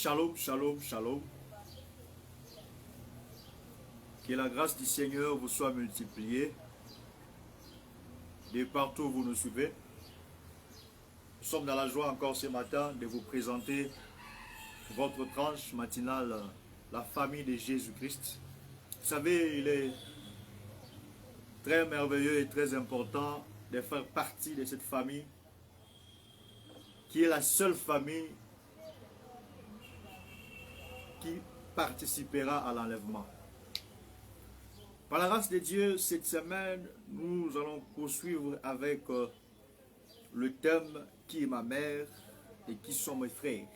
Shalom, shalom, shalom. Que la grâce du Seigneur vous soit multipliée. De partout où vous nous suivez. Nous sommes dans la joie encore ce matin de vous présenter votre tranche matinale, la famille de Jésus-Christ. Vous savez, il est très merveilleux et très important de faire partie de cette famille qui est la seule famille qui participera à l'enlèvement. Par la grâce de Dieu, cette semaine, nous allons poursuivre avec le thème « Qui est ma mère et qui sont mes frères ?»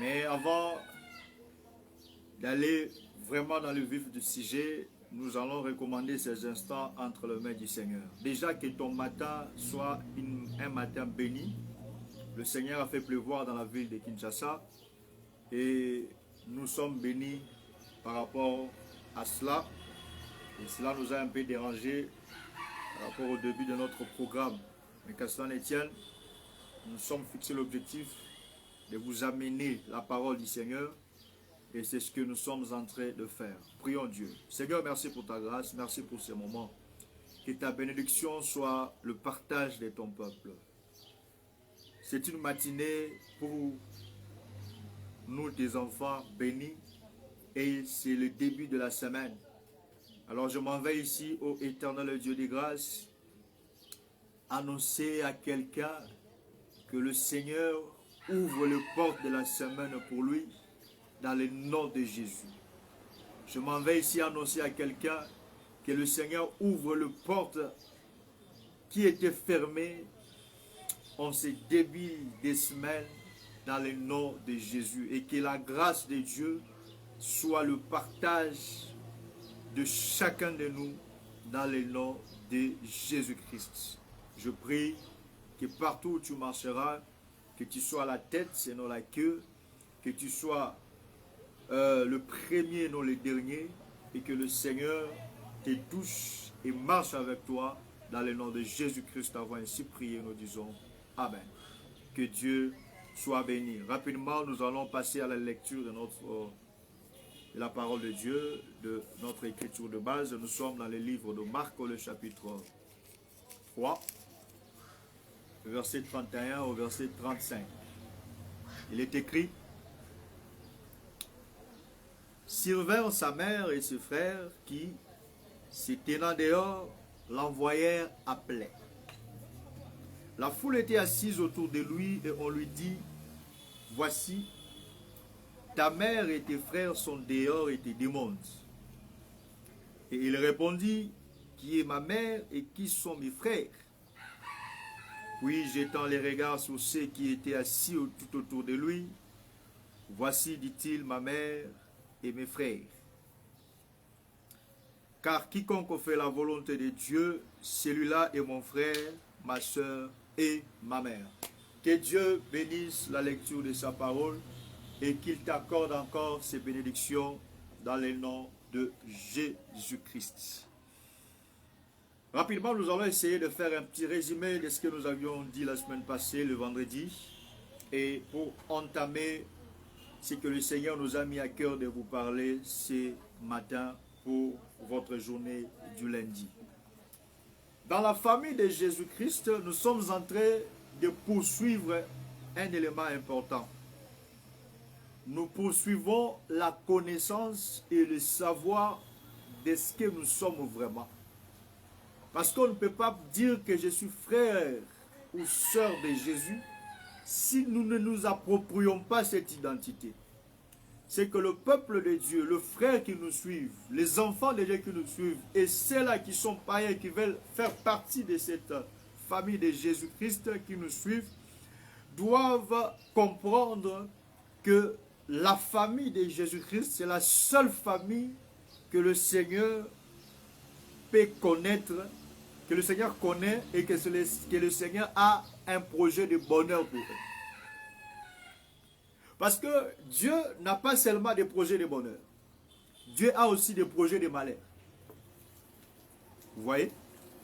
Mais avant d'aller vraiment dans le vif du sujet, nous allons recommander ces instants entre les mains du Seigneur. Déjà que ton matin soit un matin béni. Le Seigneur a fait pleuvoir dans la ville de Kinshasa et nous sommes bénis par rapport à cela. Et cela nous a un peu dérangé par rapport au début de notre programme. Mais qu'à cela ne tienne, nous sommes fixés l'objectif de vous amener la parole du Seigneur. Et c'est ce que nous sommes en train de faire. Prions Dieu. Seigneur, merci pour ta grâce, merci pour ce moment. Que ta bénédiction soit le partage de ton peuple. C'est une matinée pour nous, tes enfants bénis, et c'est le début de la semaine. Alors je m'en vais ici, ô éternel Dieu de grâce, annoncer à quelqu'un que le Seigneur ouvre les portes de la semaine pour lui, dans le nom de Jésus. Je m'en vais ici annoncer à quelqu'un que le Seigneur ouvre les portes qui étaient fermées en ce début de semaine, dans le nom de Jésus, et que la grâce de Dieu soit le partage de chacun de nous dans le nom de Jésus-Christ. Je prie que partout où tu marcheras, que tu sois la tête, sinon la queue, que tu sois le premier, non le dernier, et que le Seigneur te touche et marche avec toi dans le nom de Jésus-Christ. Avant ainsi prié, nous disons Amen. Que Dieu soit béni. Rapidement, nous allons passer à la lecture de la parole de Dieu, de notre écriture de base. Nous sommes dans le livre de Marc, le chapitre 3, verset 31 au verset 35. Il est écrit: Survinrent sa mère et ses frères qui, se tenant dehors, l'envoyèrent appeler. La foule était assise autour de lui et on lui dit: Voici, ta mère et tes frères sont dehors et te demandent. Et il répondit: Qui est ma mère et qui sont mes frères? Puis jetant les regards sur ceux qui étaient assis tout autour de lui, Voici, dit-il, ma mère et mes frères. Car quiconque fait la volonté de Dieu, celui-là est mon frère, ma soeur et ma mère. Que Dieu bénisse la lecture de sa parole et qu'il t'accorde encore ses bénédictions dans le nom de Jésus-Christ. Rapidement, nous allons essayer de faire un petit résumé de ce que nous avions dit la semaine passée, le vendredi. Et pour entamer ce que le Seigneur nous a mis à cœur de vous parler ce matin pour votre journée du lundi. Dans la famille de Jésus-Christ, nous sommes en train de poursuivre un élément important. Nous poursuivons la connaissance et le savoir de ce que nous sommes vraiment. Parce qu'on ne peut pas dire que je suis frère ou sœur de Jésus si nous ne nous approprions pas cette identité. C'est que le peuple de Dieu, le frère qui nous suivent, les enfants de Dieu qui nous suivent, et ceux-là qui sont païens, qui veulent faire partie de cette famille de Jésus-Christ qui nous suivent, doivent comprendre que la famille de Jésus-Christ, c'est la seule famille que le Seigneur peut connaître, que le Seigneur connaît et que le Seigneur a un projet de bonheur pour eux. Parce que Dieu n'a pas seulement des projets de bonheur. Dieu a aussi des projets de malheur. Vous voyez?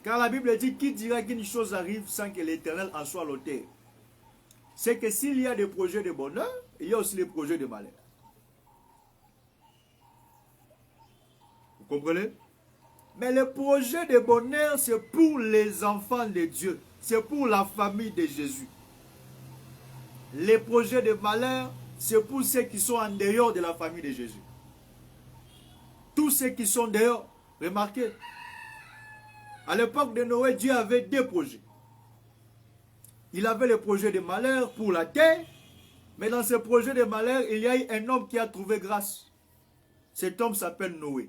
Car la Bible dit, qui dira qu'une chose arrive sans que l'Éternel en soit l'auteur? Ce c'est que s'il y a des projets de bonheur, il y a aussi des projets de malheur. Vous comprenez? Mais le projet de bonheur, c'est pour les enfants de Dieu. C'est pour la famille de Jésus. Les projets de malheur, c'est pour ceux qui sont en dehors de la famille de Jésus. Tous ceux qui sont dehors, remarquez, à l'époque de Noé, Dieu avait deux projets. Il avait le projet de malheur pour la terre, mais dans ce projet de malheur, il y a eu un homme qui a trouvé grâce. Cet homme s'appelle Noé.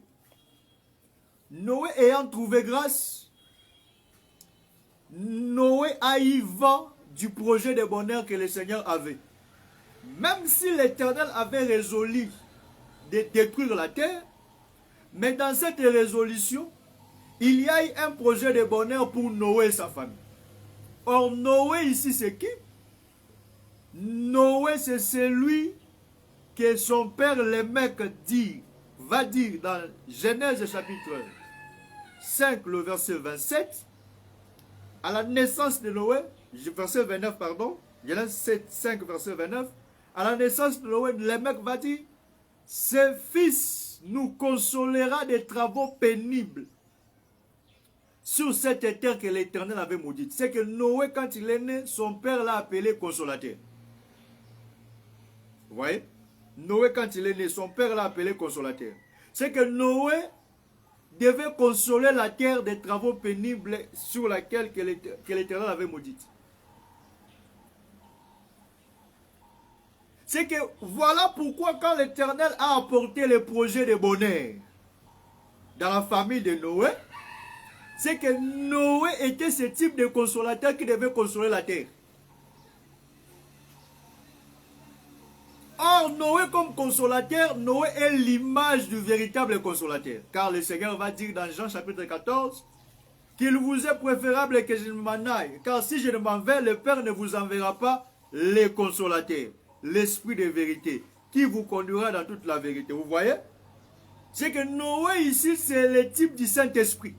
Noé ayant trouvé grâce, Noé a eu vent du projet de bonheur que le Seigneur avait. Même si l'Éternel avait résolu de détruire la terre, mais dans cette résolution, il y a eu un projet de bonheur pour Noé et sa famille. Or, Noé ici, c'est qui? Noé, c'est celui que son père, le mec, va dire dans Genèse chapitre 5, le verset 27, à la naissance de Noé, verset 29, pardon, Genèse 5, verset 29, à la naissance de Noé, le mec va dire, ce fils nous consolera des travaux pénibles sur cette terre que l'Éternel avait maudite. C'est que Noé, quand il est né, son père l'a appelé consolateur. Vous voyez? Noé, quand il est né, son père l'a appelé consolateur. C'est que Noé devait consoler la terre des travaux pénibles sur laquelle que l'Éternel avait maudite. C'est que voilà pourquoi quand l'Éternel a apporté le projet de bonheur dans la famille de Noé, c'est que Noé était ce type de consolateur qui devait consoler la terre. Or, Noé comme consolateur, Noé est l'image du véritable consolateur. Car le Seigneur va dire dans Jean chapitre 14 qu'il vous est préférable que je ne m'en aille. Car si je ne m'en vais, le Père ne vous enverra pas les consolateurs, l'esprit de vérité, qui vous conduira dans toute la vérité. Vous voyez? C'est que Noé ici, c'est le type du Saint-Esprit.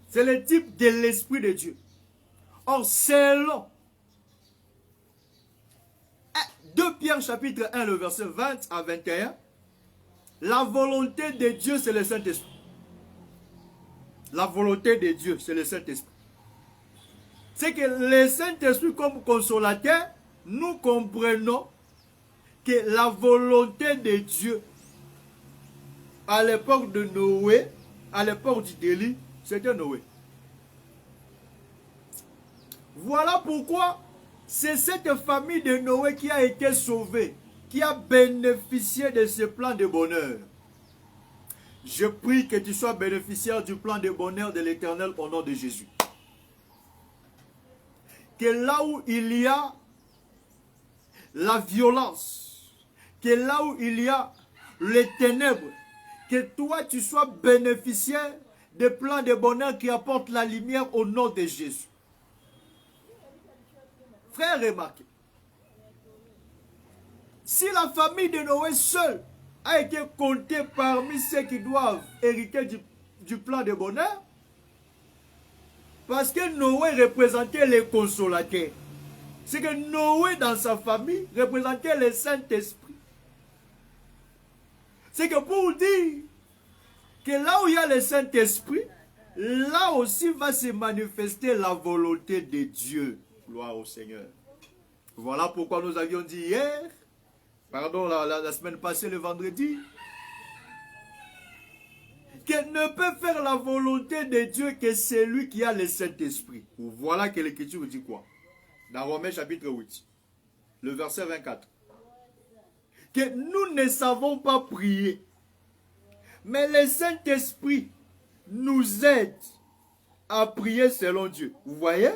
C'est le type de l'Esprit de Dieu. Or, selon 2 Pierre chapitre 1, le verset 20 à 21, la volonté de Dieu, c'est le Saint-Esprit. La volonté de Dieu, c'est le Saint-Esprit. C'est que le Saint-Esprit, comme consolateur, nous comprenons que la volonté de Dieu, à l'époque de Noé, à l'époque du délit, c'était Noé. Voilà pourquoi c'est cette famille de Noé qui a été sauvée, qui a bénéficié de ce plan de bonheur. Je prie que tu sois bénéficiaire du plan de bonheur de l'Éternel au nom de Jésus. Que là où il y a la violence, que là où il y a les ténèbres, que toi tu sois bénéficiaire des plans de bonheur qui apportent la lumière au nom de Jésus. Frère, remarquez. Si la famille de Noé seule a été comptée parmi ceux qui doivent hériter du plan de bonheur, parce que Noé représentait les consolateurs. C'est que Noé dans sa famille représentait le Saint-Esprit. C'est que pour dire que là où il y a le Saint-Esprit, là aussi va se manifester la volonté de Dieu. Gloire au Seigneur. Voilà pourquoi nous avions dit hier, pardon, la semaine passée, le vendredi, que ne peut faire la volonté de Dieu que celui qui a le Saint-Esprit. Voilà que l'Écriture dit quoi? Dans Romains chapitre 8, le verset 24. Que nous ne savons pas prier, mais le Saint-Esprit nous aide à prier selon Dieu. Vous voyez?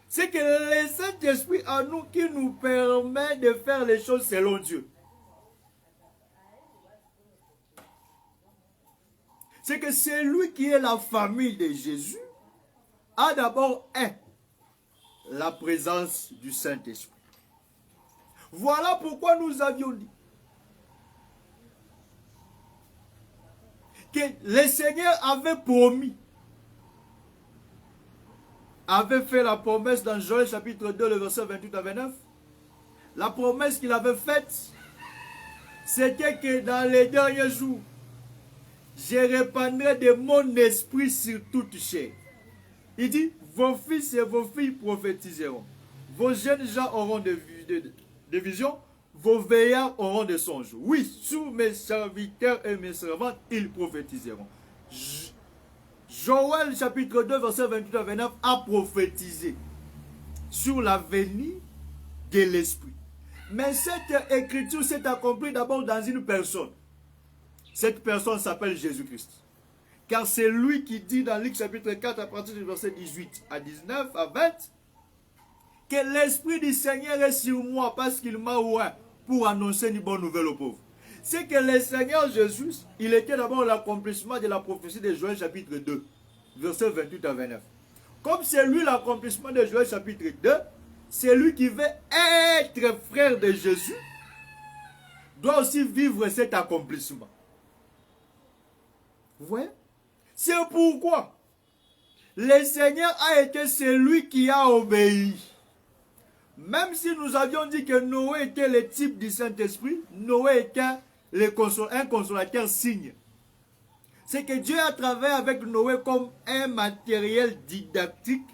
C'est que le Saint-Esprit en nous qui nous permet de faire les choses selon Dieu. C'est que celui qui est la famille de Jésus a d'abord la présence du Saint-Esprit. Voilà pourquoi nous avions dit que le Seigneur avait promis avait fait la promesse dans Joël chapitre 2, le verset 28 à 29. La promesse qu'il avait faite, c'était que dans les derniers jours, je répandrai de mon esprit sur toute chair. Il dit, vos fils et vos filles prophétiseront. Vos jeunes gens auront des visions, vos veillards auront des songes. Oui, sur mes serviteurs et mes servantes, ils prophétiseront. Joël chapitre 2, verset 28 à 29 a prophétisé sur la venue de l'Esprit. Mais cette écriture s'est accomplie d'abord dans une personne. Cette personne s'appelle Jésus-Christ. Car c'est lui qui dit dans Luc chapitre 4 à partir du verset 18 à 19 à 20 que l'Esprit du Seigneur est sur moi parce qu'il m'a oint pour annoncer une bonne nouvelle aux pauvres. C'est que le Seigneur Jésus, il était d'abord l'accomplissement de la prophétie de Joël chapitre 2, verset 28 à 29. Comme c'est lui l'accomplissement de Joël chapitre 2, c'est lui qui veut être frère de Jésus, doit aussi vivre cet accomplissement. Vous voyez? C'est pourquoi le Seigneur a été celui qui a obéi. Même si nous avions dit que Noé était le type du Saint-Esprit, Noé était un consolateur signe. C'est que Dieu a travaillé avec Noé comme un matériel didactique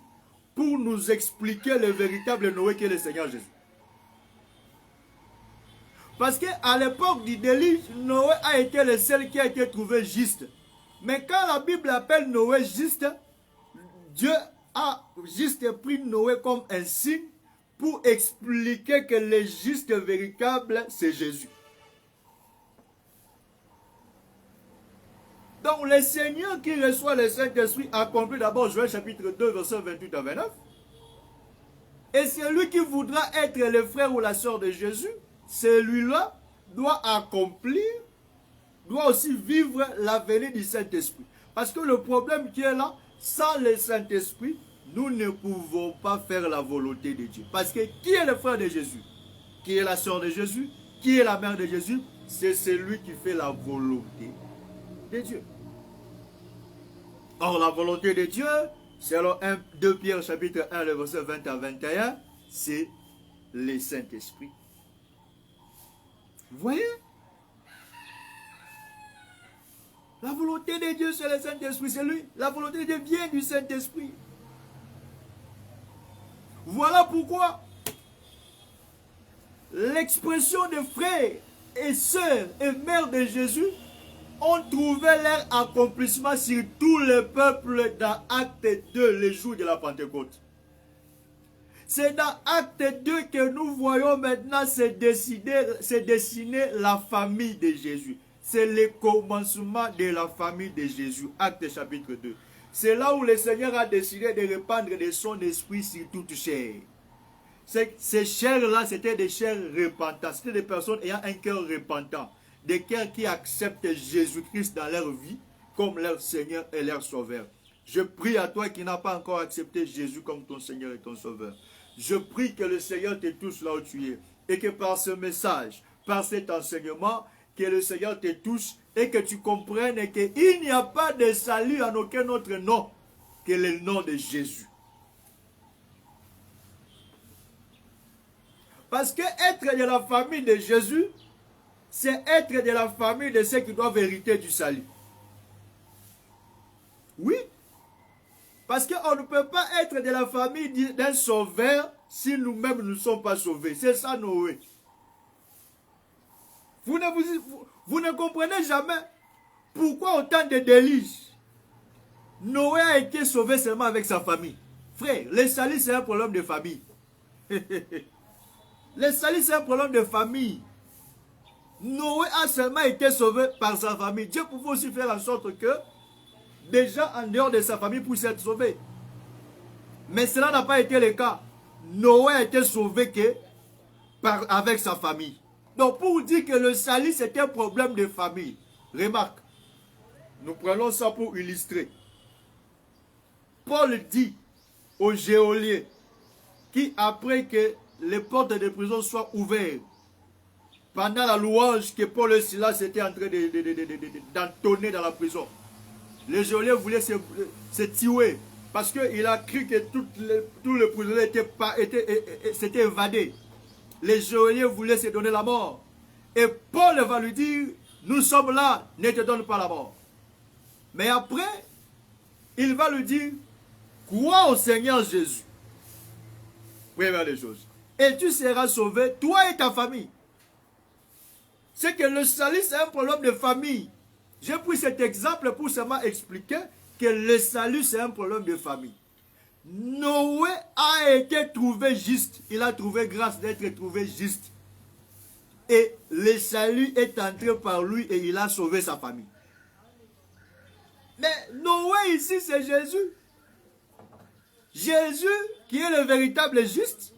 pour nous expliquer le véritable Noé qui est le Seigneur Jésus. Parce qu'à l'époque du déluge, Noé a été le seul qui a été trouvé juste. Mais quand la Bible appelle Noé juste, Dieu a juste pris Noé comme un signe pour expliquer que le juste véritable, c'est Jésus. Donc le Seigneur qui reçoit le Saint-Esprit accomplit d'abord Joël chapitre 2, verset 28 à 29. Et celui qui voudra être le frère ou la sœur de Jésus, celui-là doit accomplir, doit aussi vivre la venue du Saint-Esprit. Parce que le problème qui est là, sans le Saint-Esprit, nous ne pouvons pas faire la volonté de Dieu. Parce que qui est le frère de Jésus? Qui est la sœur de Jésus? Qui est la mère de Jésus? C'est celui qui fait la volonté de Dieu. Or, la volonté de Dieu, selon 2 Pierre chapitre 1, le verset 20 à 21, c'est le Saint-Esprit. Vous voyez? La volonté de Dieu, c'est le Saint-Esprit, c'est lui. La volonté de Dieu vient du Saint-Esprit. Voilà pourquoi l'expression de frères et sœurs et mères de Jésus ont trouvé leur accomplissement sur tout le peuple dans Acte 2, le jour de la Pentecôte. C'est dans Acte 2 que nous voyons maintenant se dessiner la famille de Jésus. C'est le commencement de la famille de Jésus. Acte chapitre 2. C'est là où le Seigneur a décidé de répandre de son esprit sur toute chair. Ces chairs-là, c'était des chairs repentantes. C'était des personnes ayant un cœur repentant. Des cœurs qui acceptent Jésus-Christ dans leur vie comme leur Seigneur et leur Sauveur. Je prie à toi qui n'as pas encore accepté Jésus comme ton Seigneur et ton Sauveur. Je prie que le Seigneur te touche là où tu es. Et que par ce message, par cet enseignement, que le Seigneur te touche et que tu comprennes qu'il n'y a pas de salut en aucun autre nom que le nom de Jésus. Parce que être de la famille de Jésus, c'est être de la famille de ceux qui doivent hériter du salut. Oui. Parce qu'on ne peut pas être de la famille d'un sauveur si nous-mêmes ne sommes pas sauvés. C'est ça Noé. Vous ne comprenez jamais pourquoi autant de déluges. Noé a été sauvé seulement avec sa famille. Frère, le salut c'est un problème de famille. Le salut c'est un problème de famille. Noé a seulement été sauvé par sa famille. Dieu pouvait aussi faire en sorte que des gens en dehors de sa famille puissent être sauvés. Mais cela n'a pas été le cas. Noé a été sauvé avec sa famille. Donc pour dire que le salut c'est un problème de famille. Remarque, nous prenons ça pour illustrer. Paul dit aux geôliers qui après que les portes de prison soient ouvertes, pendant la louange que Paul et Silas étaient en train d'entonner dans la prison, les geôliers voulaient se tuer parce qu'il a cru que tout le prisonnier s'était évadé. Les geôliers voulaient se donner la mort. Et Paul va lui dire, nous sommes là, ne te donne pas la mort. Mais après, il va lui dire, crois au Seigneur Jésus. Première des choses. Et tu seras sauvé, toi et ta famille. C'est que le salut, c'est un problème de famille. J'ai pris cet exemple pour seulement expliquer que le salut, c'est un problème de famille. Noé a été trouvé juste. Il a trouvé grâce d'être trouvé juste. Et le salut est entré par lui et il a sauvé sa famille. Mais Noé ici, c'est Jésus. Jésus qui est le véritable juste,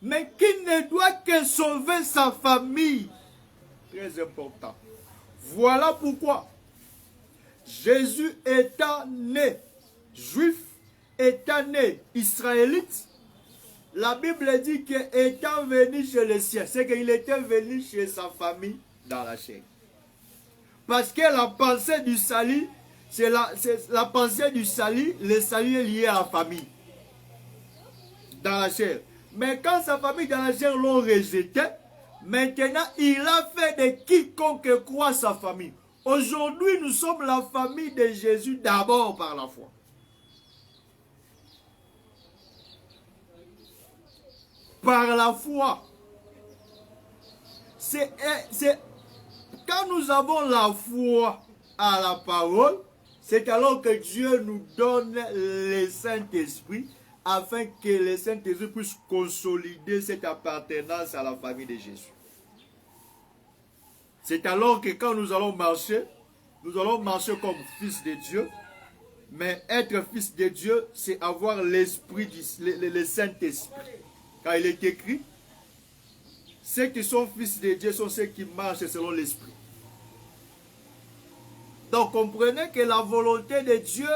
mais qui ne doit que sauver sa famille. Très important. Voilà pourquoi Jésus étant né juif, étant né israélite, la Bible dit qu'étant venu chez les siens, c'est qu'il était venu chez sa famille dans la chair. Parce que la pensée du salut, c'est la pensée du salut, le salut est lié à la famille. Dans la chair. Mais quand sa famille dans la chair l'ont rejeté, maintenant il a fait de quiconque croit sa famille. Aujourd'hui, nous sommes la famille de Jésus d'abord par la foi. Par la foi. Quand nous avons la foi à la parole, c'est alors que Dieu nous donne le Saint-Esprit afin que le Saint-Esprit puisse consolider cette appartenance à la famille de Jésus. C'est alors que quand nous allons marcher comme fils de Dieu. Mais être fils de Dieu, c'est avoir l'esprit, le Saint-Esprit. Car il est écrit, ceux qui sont fils de Dieu sont ceux qui marchent selon l'esprit. Donc comprenez que la volonté de Dieu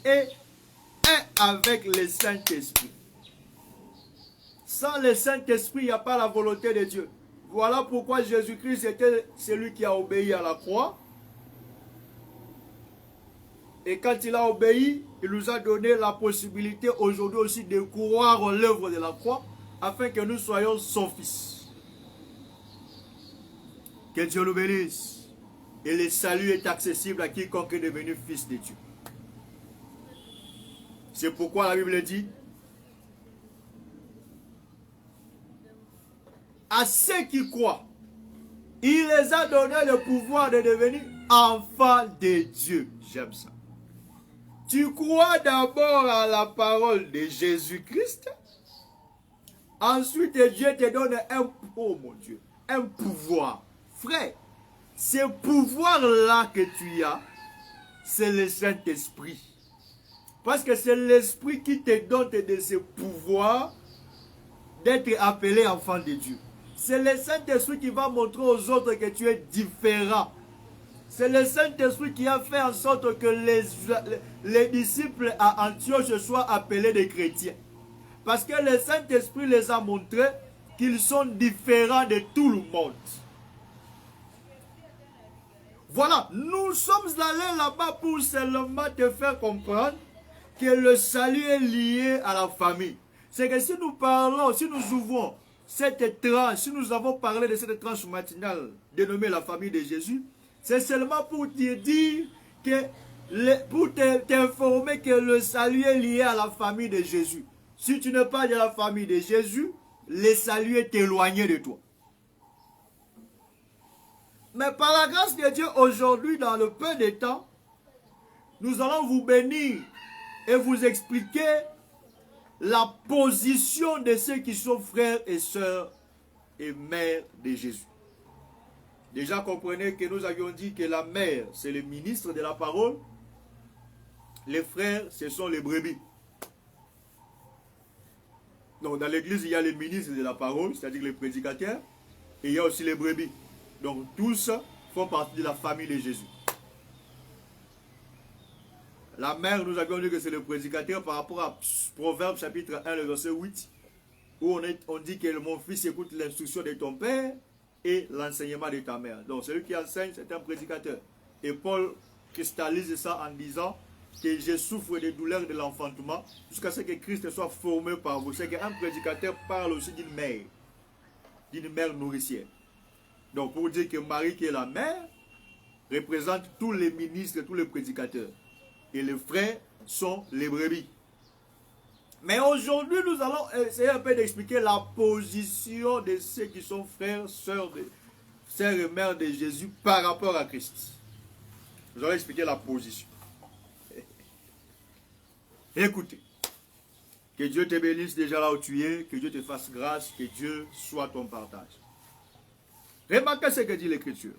est avec le Saint-Esprit. Sans le Saint-Esprit, il n'y a pas la volonté de Dieu. Voilà pourquoi Jésus-Christ était celui qui a obéi à la croix. Et quand il a obéi, il nous a donné la possibilité aujourd'hui aussi de croire en l'œuvre de la croix, afin que nous soyons son fils. Que Dieu nous bénisse. Et le salut est accessible à quiconque est devenu fils de Dieu. C'est pourquoi la Bible dit, à ceux qui croient, il les a donné le pouvoir de devenir enfants de Dieu. J'aime ça. Tu crois d'abord à la parole de Jésus-Christ. Ensuite, Dieu te donne un pouvoir. Frère, ce pouvoir-là que tu as, c'est le Saint-Esprit. Parce que c'est l'Esprit qui te donne de ce pouvoir d'être appelé enfant de Dieu. C'est le Saint-Esprit qui va montrer aux autres que tu es différent. C'est le Saint-Esprit qui a fait en sorte que les disciples à Antioche soient appelés des chrétiens. Parce que le Saint-Esprit les a montré qu'ils sont différents de tout le monde. Voilà, nous sommes allés là-bas pour seulement te faire comprendre que le salut est lié à la famille. C'est que si nous parlons, si nous ouvrons cette tranche, si nous avons parlé de cette tranche matinale dénommée la famille de Jésus, c'est seulement pour te dire que, pour t'informer que le salut est lié à la famille de Jésus. Si tu n'es pas de la famille de Jésus, le salut est éloigné de toi. Mais par la grâce de Dieu, aujourd'hui, dans le peu de temps, nous allons vous bénir et vous expliquer la position de ceux qui sont frères et sœurs et mères de Jésus. Déjà, comprenez que nous avions dit que la mère, c'est le ministre de la parole. Les frères, ce sont les brebis. Donc, dans l'église, il y a les ministres de la parole, c'est-à-dire les prédicateurs, et il y a aussi les brebis. Donc, tous font partie de la famille de Jésus. La mère, nous avions dit que c'est le prédicateur par rapport à Proverbe chapitre 1, le verset 8, où on dit que mon fils écoute l'instruction de ton père et l'enseignement de ta mère. Donc celui qui enseigne, c'est un prédicateur. Et Paul cristallise ça en disant que je souffre des douleurs de l'enfantement jusqu'à ce que Christ soit formé par vous. C'est qu'un prédicateur parle aussi d'une mère nourricière. Donc pour dire que Marie qui est la mère représente tous les ministres, tous les prédicateurs. Et les frères sont les brebis. Mais aujourd'hui, nous allons essayer un peu d'expliquer la position de ceux qui sont frères, sœurs et mères de Jésus par rapport à Christ. Nous allons expliquer la position. Écoutez, que Dieu te bénisse déjà là où tu es, que Dieu te fasse grâce, que Dieu soit ton partage. Remarquez ce que dit l'Écriture.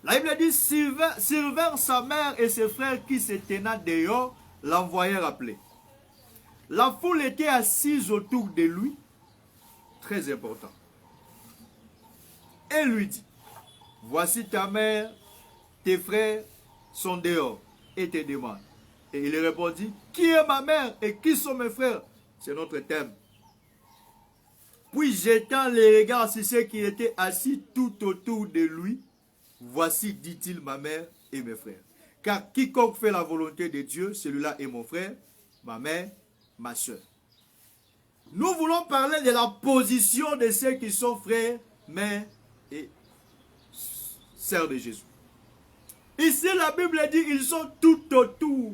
La Bible dit, Sylvain, sa mère et ses frères qui se tenaient dehors, l'envoyèrent appeler. La foule était assise autour de lui, très important. Et lui dit, voici ta mère, tes frères sont dehors et te demandent. Et il répondit, qui est ma mère et qui sont mes frères? C'est notre thème. Puis jetant les regards sur ceux qui étaient assis tout autour de lui, voici, dit-il, ma mère et mes frères. Car quiconque fait la volonté de Dieu, celui-là est mon frère, ma mère, ma soeur. Nous voulons parler de la position de ceux qui sont frères, mères et sœurs de Jésus. Ici, la Bible dit qu'ils sont tout autour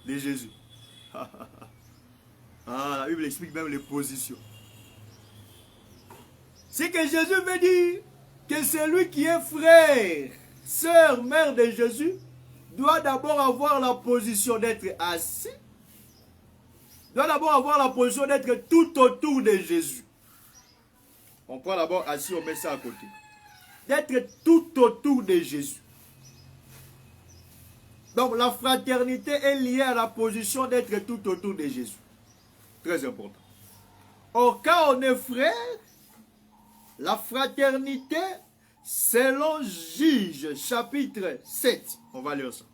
de Jésus. La Bible explique même les positions. C'est que Jésus veut dire que celui qui est frère, sœur, mère de Jésus, doit d'abord avoir la position d'être assis, doit d'abord avoir la position d'être tout autour de Jésus. On prend d'abord assis, on met ça à côté. D'être tout autour de Jésus. Donc la fraternité est liée à la position d'être tout autour de Jésus. Très important. Or, quand on est frère, la fraternité, selon Juge, chapitre 7. On va lire ça.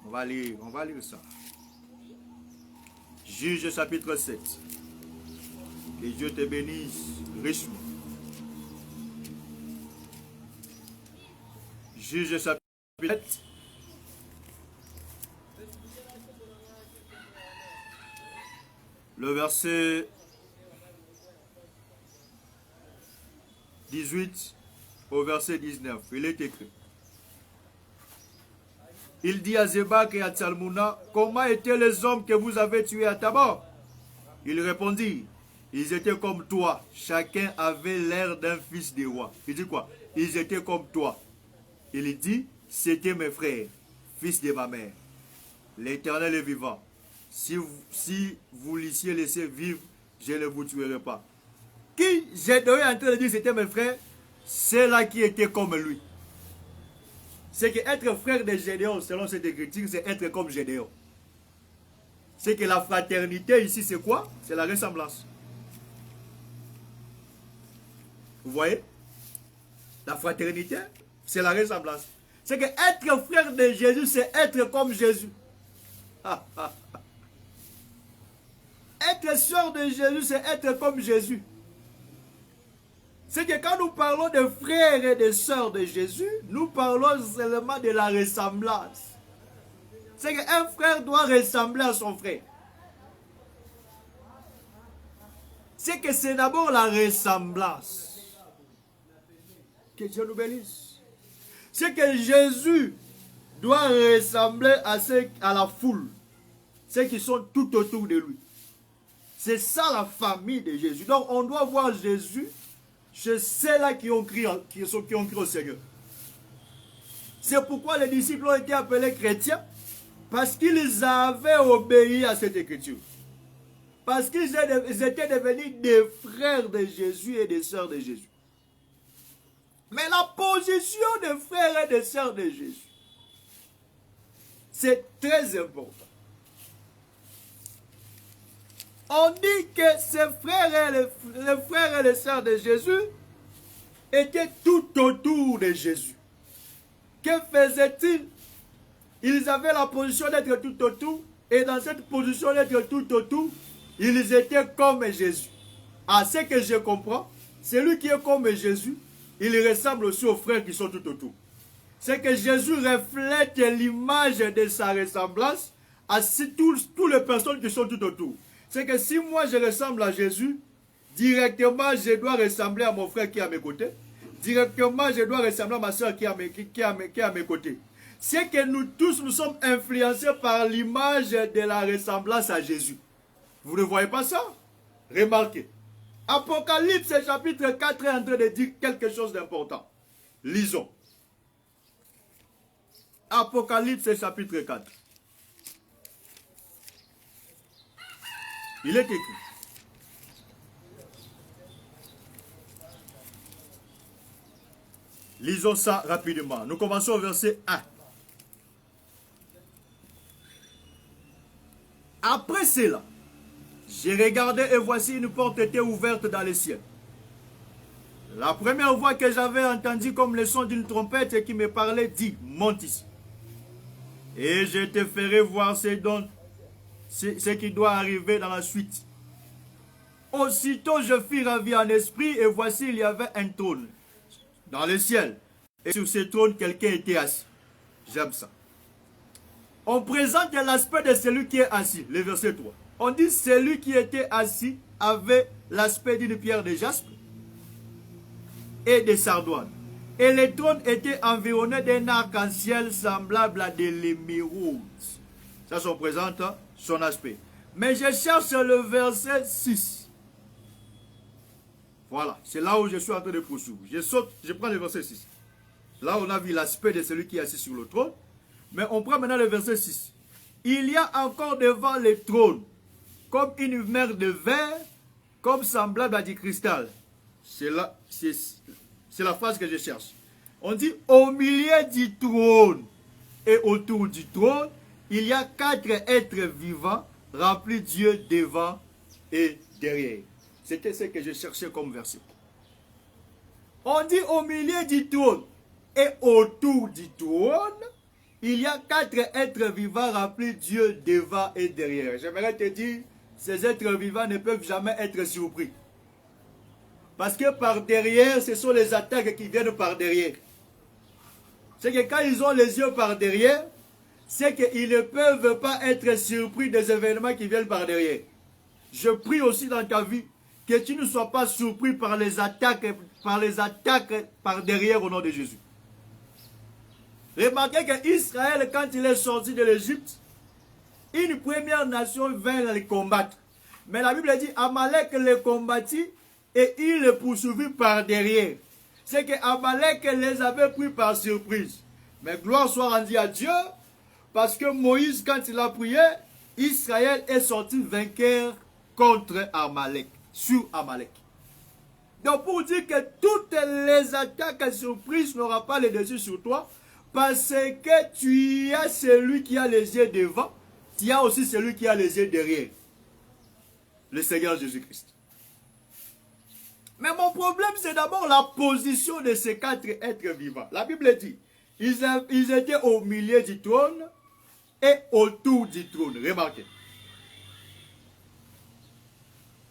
On va lire ça. Juge, chapitre 7. Que Dieu te bénisse richement. Juge, chapitre 7. Le verset 18 au verset 19, il est écrit. Il dit à Zébak et à Tsalmouna, comment étaient les hommes que vous avez tués à Tabor? Ils répondirent, ils étaient comme toi, chacun avait l'air d'un fils de roi. Il dit quoi? Ils étaient comme toi. Il dit, c'était mes frères, fils de ma mère. L'Éternel est vivant. Si vous l'issiez laisser vivre, je ne vous tuerai pas. Qui Gédéon est en train de dire c'était mes frères, c'est là qui était comme lui. C'est que être frère de Gédéon, selon cette écriture, c'est être comme Gédéon. C'est que la fraternité ici, c'est quoi? C'est la ressemblance. Vous voyez? La fraternité, c'est la ressemblance. C'est que être frère de Jésus, c'est être comme Jésus. Être sœur de Jésus, c'est être comme Jésus. C'est que quand nous parlons de frères et de sœurs de Jésus, nous parlons seulement de la ressemblance. C'est qu'un frère doit ressembler à son frère. C'est que c'est d'abord la ressemblance. Que Dieu nous bénisse. C'est que Jésus doit ressembler à la foule. Ceux qui sont tout autour de lui. C'est ça la famille de Jésus. Donc on doit voir Jésus chez ceux-là qui ont crié au Seigneur. C'est pourquoi les disciples ont été appelés chrétiens. Parce qu'ils avaient obéi à cette écriture. Parce qu'ils étaient devenus des frères de Jésus et des sœurs de Jésus. Mais la position des frères et des sœurs de Jésus, c'est très important. On dit que ces frères et les frères et les sœurs de Jésus étaient tout autour de Jésus. Que faisaient-ils? Ils avaient la position d'être tout autour, et dans cette position d'être tout autour, ils étaient comme Jésus. À ce que je comprends, celui qui est comme Jésus, il ressemble aussi aux frères qui sont tout autour. c'est que Jésus reflète l'image de sa ressemblance à toutes les personnes qui sont tout autour. C'est que si moi je ressemble à Jésus, directement je dois ressembler à mon frère qui est à mes côtés. Directement je dois ressembler à ma soeur qui est à mes côtés. C'est que nous tous nous sommes influencés par l'image de la ressemblance à Jésus. Vous ne voyez pas ça? Remarquez. Apocalypse chapitre 4 est en train de dire quelque chose d'important. Lisons. Apocalypse chapitre 4. Il est écrit. Lisons ça rapidement. Nous commençons au verset 1. Après cela, j'ai regardé et voici une porte était ouverte dans le ciel. La première voix que j'avais entendue comme le son d'une trompette et qui me parlait dit, monte ici. Et je te ferai voir ce qui doit arriver dans la suite. Aussitôt je fus ravi en esprit et voici il y avait un trône dans le ciel. Et sur ce trône quelqu'un était assis. J'aime ça. On présente l'aspect de celui qui est assis, le verset 3. On dit celui qui était assis avait l'aspect d'une pierre de jaspe et de sardoine. Et le trône était environné d'un arc-en-ciel semblable à de l'émeraude. Ça, on présente son aspect. Mais je cherche le verset 6. Voilà, c'est là où je suis en train de poursuivre. Je prends le verset 6. Là, on a vu l'aspect de celui qui est assis sur le trône. Mais on prend maintenant le verset 6. Il y a encore devant le trône, comme une mer de verre, comme semblable à du cristal. C'est la phrase que je cherche. On dit, au milieu du trône et autour du trône, il y a 4 êtres vivants, remplis Dieu devant et derrière. C'était ce que je cherchais comme verset. On dit au milieu du trône et autour du trône, il y a 4 êtres vivants remplis Dieu devant et derrière. J'aimerais te dire, ces êtres vivants ne peuvent jamais être surpris. Parce que par derrière, ce sont les attaques qui viennent par derrière. C'est que quand ils ont les yeux par derrière, c'est qu'ils ne peuvent pas être surpris des événements qui viennent par derrière. Je prie aussi dans ta vie que tu ne sois pas surpris par les attaques par derrière au nom de Jésus. Remarquez qu'Israël, quand il est sorti de l'Égypte, une première nation vint les combattre. Mais la Bible dit, Amalek les combattit et il les poursuivit par derrière. C'est que Amalek les avait pris par surprise. Mais gloire soit rendue à Dieu, parce que Moïse, quand il a prié, Israël est sorti vainqueur contre Amalek, sur Amalek. Donc pour dire que toutes les attaques surprises n'auront pas le dessus sur toi, parce que tu as celui qui a les yeux devant, tu as aussi celui qui a les yeux derrière. Le Seigneur Jésus-Christ. Mais mon problème, c'est d'abord la position de ces 4 êtres vivants. La Bible dit, ils étaient au milieu du trône et autour du trône. Remarquez.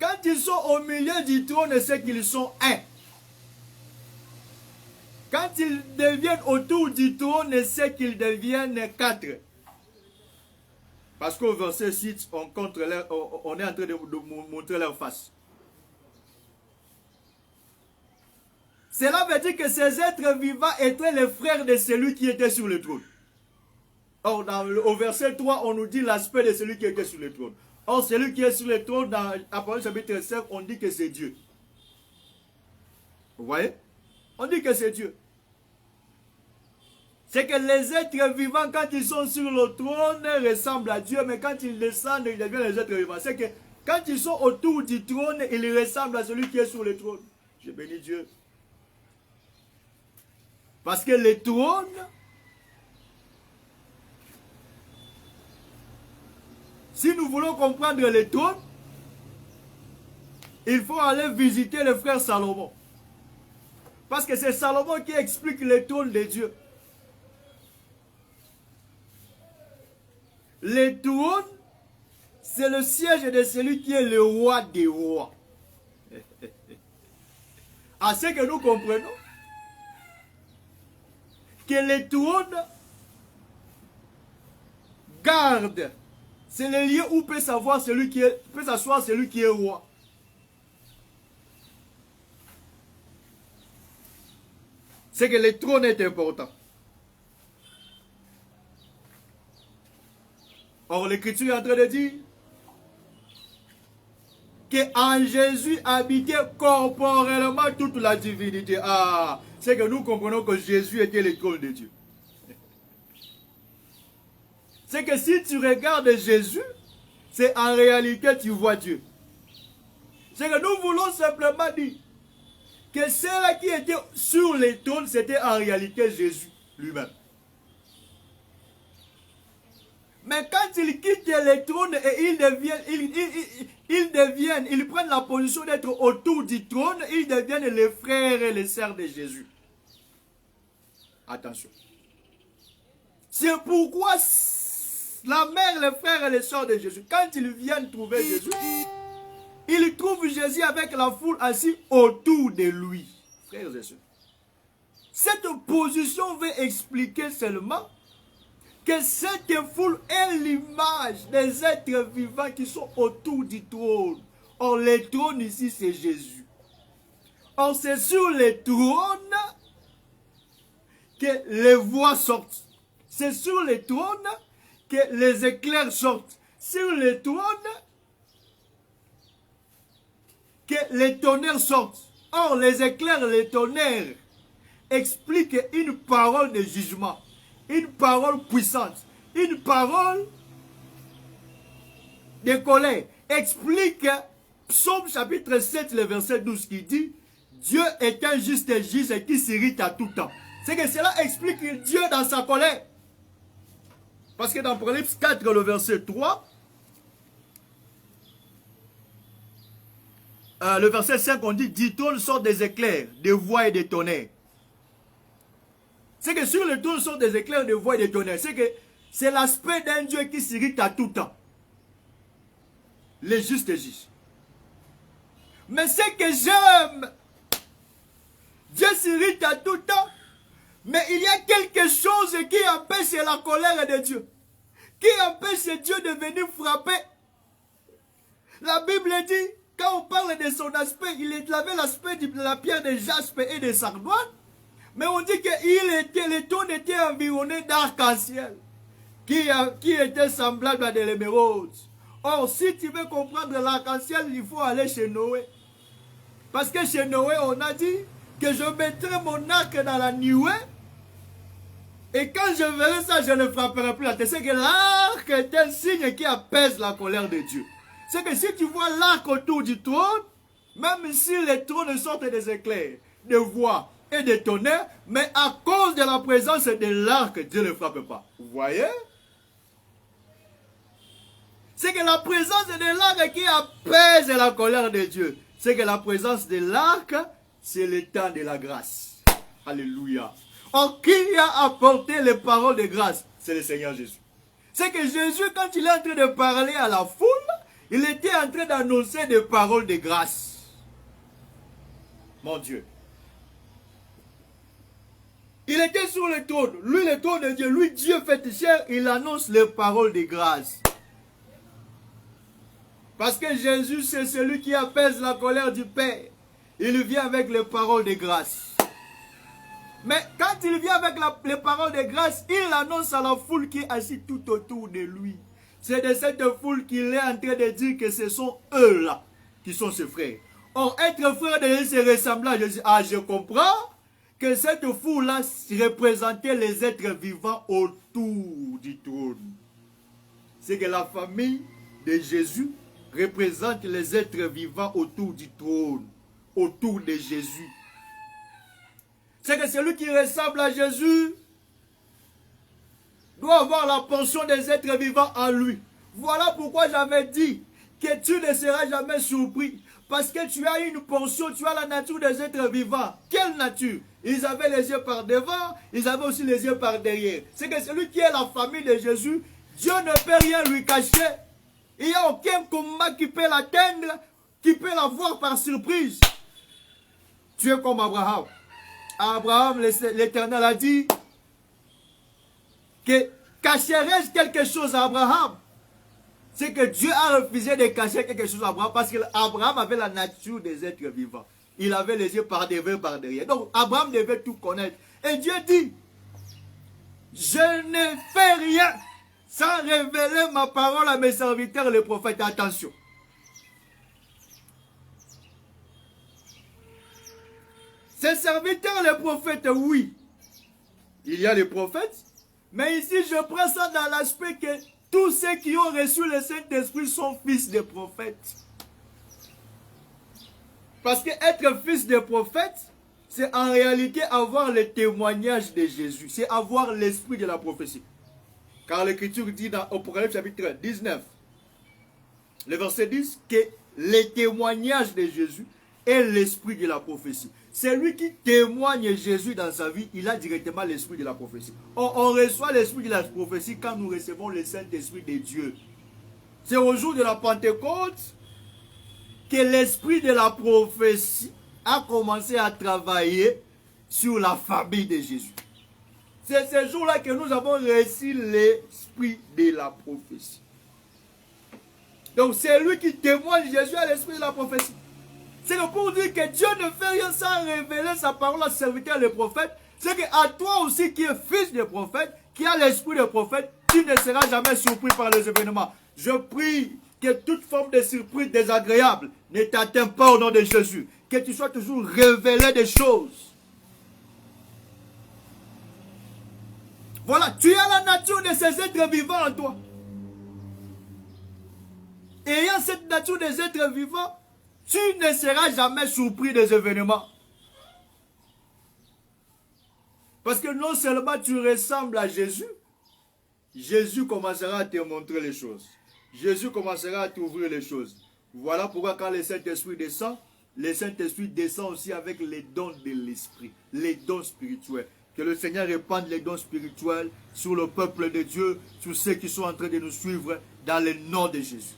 Quand ils sont au milieu du trône, c'est qu'ils sont un. Quand ils deviennent autour du trône, c'est qu'ils deviennent 4. Parce qu'au verset 6, on est en train de montrer leur face. Cela veut dire que ces êtres vivants étaient les frères de celui qui était sur le trône. Or, au verset 3, on nous dit l'aspect de celui qui était sur le trône. Or, celui qui est sur le trône, dans Apocalypse chapitre 5, on dit que c'est Dieu. Vous voyez? On dit que c'est Dieu. C'est que les êtres vivants, quand ils sont sur le trône, ressemblent à Dieu, mais quand ils descendent, ils deviennent les êtres vivants. C'est que quand ils sont autour du trône, ils ressemblent à celui qui est sur le trône. Je bénis Dieu. Parce que le trône, si nous voulons comprendre le trône, il faut aller visiter le frère Salomon. Parce que c'est Salomon qui explique le trône de Dieu. Le trône, c'est le siège de celui qui est le roi des rois. À ce que nous comprenons, que les trônes gardent. C'est le lieu où peut s'asseoir celui qui est roi. C'est que le trône est important. Or, l'Écriture est en train de dire qu'en Jésus habitait corporellement toute la divinité. Ah, c'est que nous comprenons que Jésus était le trône de Dieu. C'est que si tu regardes Jésus, c'est en réalité tu vois Dieu. C'est que nous voulons simplement dire que ceux-là qui étaient sur les trônes, c'était en réalité Jésus lui-même. Mais quand ils quittent les trônes et ils prennent la position d'être autour du trône, ils deviennent les frères et les sœurs de Jésus. Attention. C'est pourquoi la mère, les frères et les sœurs de Jésus, quand ils viennent trouver Jésus, ils trouvent Jésus avec la foule assis autour de lui. Frères et sœurs. Cette position veut expliquer seulement que cette foule est l'image des êtres vivants qui sont autour du trône. Or, le trône ici, c'est Jésus. Or, c'est sur le trône que les voix sortent. C'est sur le trône que les éclairs sortent. Sur le trône que les tonnerres sortent. Or, les éclairs, les tonnerres expliquent une parole de jugement. Une parole puissante, une parole de colère, explique Psaume chapitre 7, le verset 12 qui dit Dieu est un juste juge et qui s'irrite à tout temps. C'est que cela explique Dieu dans sa colère. Parce que dans Apocalypse 4, le verset 3, le verset 5, on dit du trône sortent des éclairs, des voix et des tonnerres. C'est que sur le trône sont des éclairs, des voix et des tonnerres. C'est que c'est l'aspect d'un Dieu qui s'irrite à tout temps. Les justes juges. Mais ce que j'aime, Dieu s'irrite à tout temps, mais il y a quelque chose qui empêche la colère de Dieu. Qui empêche Dieu de venir frapper. La Bible dit, quand on parle de son aspect, il avait l'aspect de la pierre de jaspe et de sardoine. Mais on dit que le trône était environné d'arc-en-ciel qui était semblable à de l'émeraude. Or, si tu veux comprendre l'arc-en-ciel, il faut aller chez Noé. Parce que chez Noé, on a dit que je mettrai mon arc dans la nuée. Et quand je verrai ça, je ne frapperai plus la terre. C'est que l'arc est un signe qui apaise la colère de Dieu. C'est que si tu vois l'arc autour du trône, même si les trônes sortent des éclairs, des voix, et des tonnerres, mais à cause de la présence de l'arc, Dieu ne frappe pas. Vous voyez? C'est que la présence de l'arc qui apaise la colère de Dieu. C'est que la présence de l'arc, c'est le temps de la grâce. Alléluia. Or, qui a apporté les paroles de grâce? C'est le Seigneur Jésus. C'est que Jésus, quand il est en train de parler à la foule, il était en train d'annoncer des paroles de grâce. Mon Dieu. Il était sur le trône. Lui, le trône de Dieu. Lui, Dieu fait chair. Il annonce les paroles de grâce. Parce que Jésus, c'est celui qui apaise la colère du Père. Il vient avec les paroles de grâce. Mais quand il vient avec les paroles de grâce, il annonce à la foule qui est assise tout autour de lui. C'est de cette foule qu'il est en train de dire que ce sont eux-là qui sont ses frères. Or, être frère de Jésus, c'est ressemblant à Jésus. Ah, je comprends que cette foule-là représentait les êtres vivants autour du trône. C'est que la famille de Jésus représente les êtres vivants autour du trône, autour de Jésus. C'est que celui qui ressemble à Jésus doit avoir la portion des êtres vivants en lui. Voilà pourquoi j'avais dit que tu ne seras jamais surpris. Parce que tu as une portion, tu as la nature des êtres vivants. Quelle nature? Ils avaient les yeux par devant, ils avaient aussi les yeux par derrière. C'est que celui qui est la famille de Jésus, Dieu ne peut rien lui cacher. Il n'y a aucun combat qui peut l'atteindre, qui peut l'avoir par surprise. Tu es comme Abraham. À Abraham, l'Éternel a dit que cacherais-je quelque chose à Abraham? C'est que Dieu a refusé de cacher quelque chose à Abraham parce qu'Abraham avait la nature des êtres vivants. Il avait les yeux par devant, par derrière. Donc Abraham devait tout connaître. Et Dieu dit, je ne fais rien sans révéler ma parole à mes serviteurs, les prophètes. Attention. Ces serviteurs, les prophètes, oui. Il y a les prophètes. Mais ici, je prends ça dans l'aspect que tous ceux qui ont reçu le Saint-Esprit sont fils de prophètes. Parce que être fils de prophète, c'est en réalité avoir le témoignage de Jésus. C'est avoir l'esprit de la prophétie. Car l'Écriture dit dans Apocalypse chapitre 19, le verset 10, que le témoignage de Jésus est l'esprit de la prophétie. Celui qui témoigne Jésus dans sa vie, il a directement l'esprit de la prophétie. On reçoit l'esprit de la prophétie quand nous recevons le Saint-Esprit de Dieu. C'est au jour de la Pentecôte que l'esprit de la prophétie a commencé à travailler sur la famille de Jésus. C'est ce jour-là que nous avons reçu l'esprit de la prophétie. Donc c'est lui qui témoigne Jésus à l'esprit de la prophétie. C'est pour dire que Dieu ne fait rien sans révéler sa parole à serviteur les prophètes. C'est qu'à toi aussi qui es fils de prophète, qui a l'esprit de prophète, tu ne seras jamais surpris par les événements. Je prie que toute forme de surprise désagréable ne t'atteint pas au nom de Jésus. Que tu sois toujours révélé des choses. Voilà, tu as la nature de ces êtres vivants en toi. Ayant cette nature des êtres vivants, tu ne seras jamais surpris des événements. Parce que non seulement tu ressembles à Jésus, Jésus commencera à te montrer les choses. Jésus commencera à t'ouvrir les choses. Voilà pourquoi quand le Saint-Esprit descend aussi avec les dons de l'Esprit, les dons spirituels. Que le Seigneur répande les dons spirituels sur le peuple de Dieu, sur ceux qui sont en train de nous suivre dans le nom de Jésus.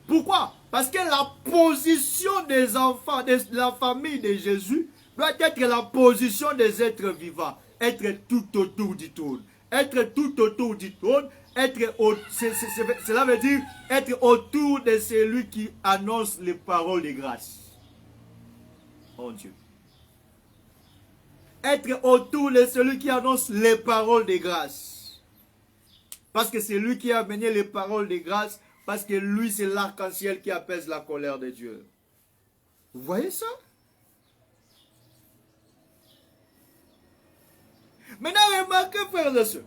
Pourquoi? Parce que la position des enfants, de la famille de Jésus, doit être la position des êtres vivants. Être tout autour du trône. Être tout autour du trône. Cela veut dire être autour de celui qui annonce les paroles de grâce. Oh Dieu. Être autour de celui qui annonce les paroles de grâce. Parce que c'est lui qui a amené les paroles de grâce. Parce que lui, c'est l'arc-en-ciel qui apaise la colère de Dieu. Vous voyez ça? Maintenant, remarquez, frères et sœurs.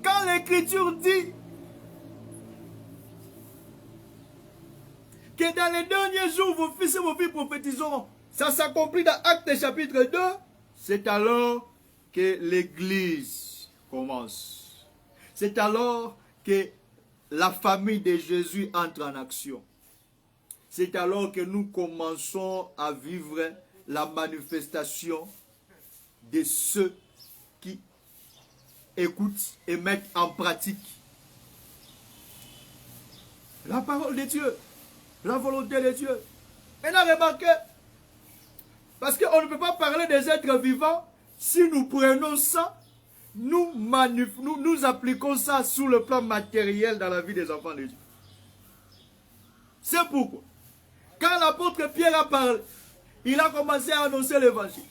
Quand l'Écriture dit que dans les derniers jours, vos fils et vos filles prophétiseront, ça s'accomplit dans Actes chapitre 2, c'est alors que l'Église commence. C'est alors que la famille de Jésus entre en action. C'est alors que nous commençons à vivre la manifestation de ceux qui écoutent et mettent en pratique la parole de Dieu, la volonté de Dieu. Maintenant, remarquez, parce qu'on ne peut pas parler des êtres vivants si nous prenons ça, nous appliquons ça sur le plan matériel dans la vie des enfants de Dieu. C'est pourquoi, quand l'apôtre Pierre a parlé, il a commencé à annoncer l'évangile.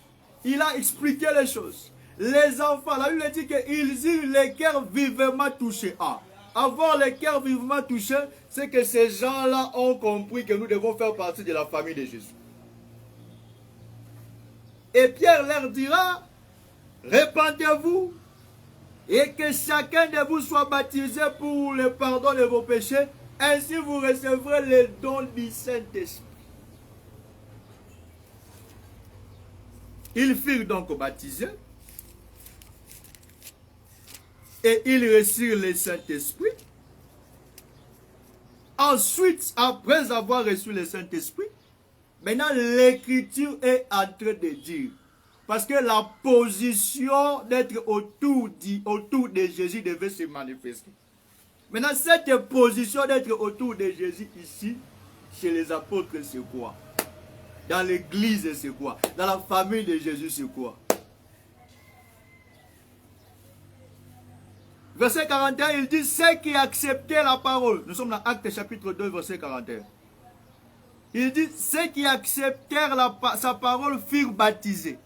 Il a expliqué les choses. Les enfants, la Bible dit qu'ils eurent les cœurs vivement touchés. Avoir les cœurs vivement touchés, c'est que ces gens-là ont compris que nous devons faire partie de la famille de Jésus. Et Pierre leur dira, répandez-vous et que chacun de vous soit baptisé pour le pardon de vos péchés. Ainsi vous recevrez les dons du Saint-Esprit. Ils furent donc baptisés et ils reçurent le Saint-Esprit. Ensuite, après avoir reçu le Saint-Esprit, maintenant l'Écriture est en train de dire, parce que la position d'être autour de Jésus devait se manifester. Maintenant, cette position d'être autour de Jésus ici, chez les apôtres, c'est quoi? Dans l'église, c'est quoi? Dans la famille de Jésus, c'est quoi? Verset 41, il dit, ceux qui acceptaient la parole. Nous sommes dans Actes chapitre 2, verset 41. Il dit, ceux qui acceptèrent sa parole furent baptisés.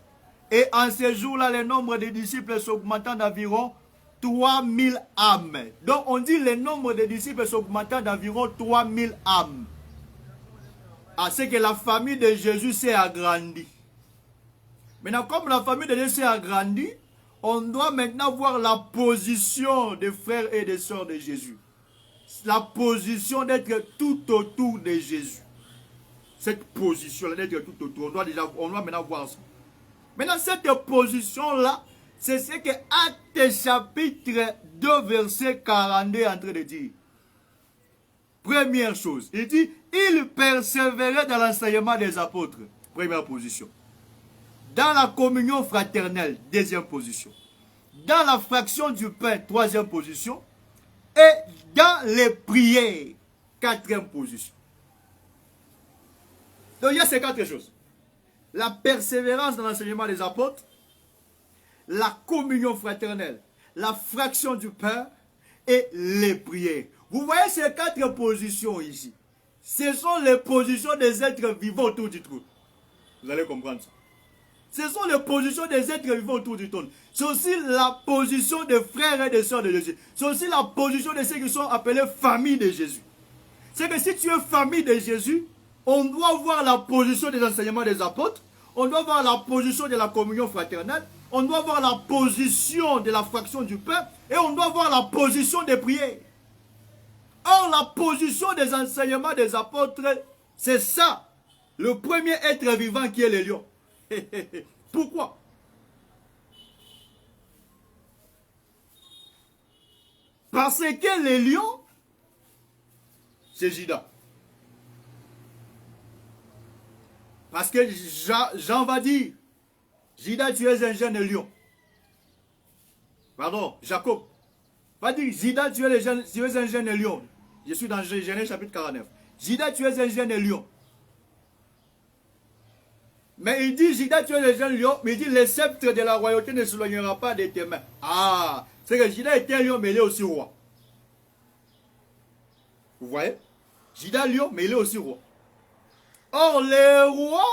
Et en ce jour-là, le nombre de disciples s'augmentant d'environ 3000 âmes. Donc on dit le nombre de disciples s'augmentant d'environ 3000 âmes. Ah, c'est que la famille de Jésus s'est agrandie. Maintenant, comme la famille de Jésus s'est agrandie, on doit maintenant voir la position des frères et des sœurs de Jésus. La position d'être tout autour de Jésus. Cette position-là d'être tout autour, on doit maintenant voir ça. Maintenant, cette position-là, c'est ce que Actes chapitre 2, verset 42 est en train de dire. Première chose, il dit, il persévérait dans l'enseignement des apôtres. Première position. Dans la communion fraternelle, deuxième position. Dans la fraction du pain, troisième position. Et dans les prières, quatrième position. Donc il y a ces quatre choses. La persévérance dans l'enseignement des apôtres, la communion fraternelle, la fraction du pain et les prières. Vous voyez ces quatre positions ici. Ce sont les positions des êtres vivants autour du trône. Vous allez comprendre ça. Ce sont les positions des êtres vivants autour du trône. C'est aussi la position des frères et des sœurs de Jésus. C'est aussi la position de ceux qui sont appelés famille de Jésus. C'est que si tu es famille de Jésus, on doit voir la position des enseignements des apôtres, on doit voir la position de la communion fraternelle, on doit voir la position de la fraction du pain et on doit voir la position des prières. Or, la position des enseignements des apôtres, c'est ça. Le premier être vivant qui est le lion. Pourquoi? Parce que le lion, c'est Judas. Parce que Jean va dire, Judas, tu es un jeune lion. Pardon, Jacob va dire, Judas, tu es un jeune lion. Je suis dans Genèse chapitre 49. Judas, tu es un jeune lion. Mais il dit, Judas, tu es un jeune lion, mais il dit, le sceptre de la royauté ne s'éloignera pas de tes mains. Ah, c'est que Judas était un lion, mais il est aussi roi. Vous voyez? Judas lion, mais il est aussi roi. Or, le roi,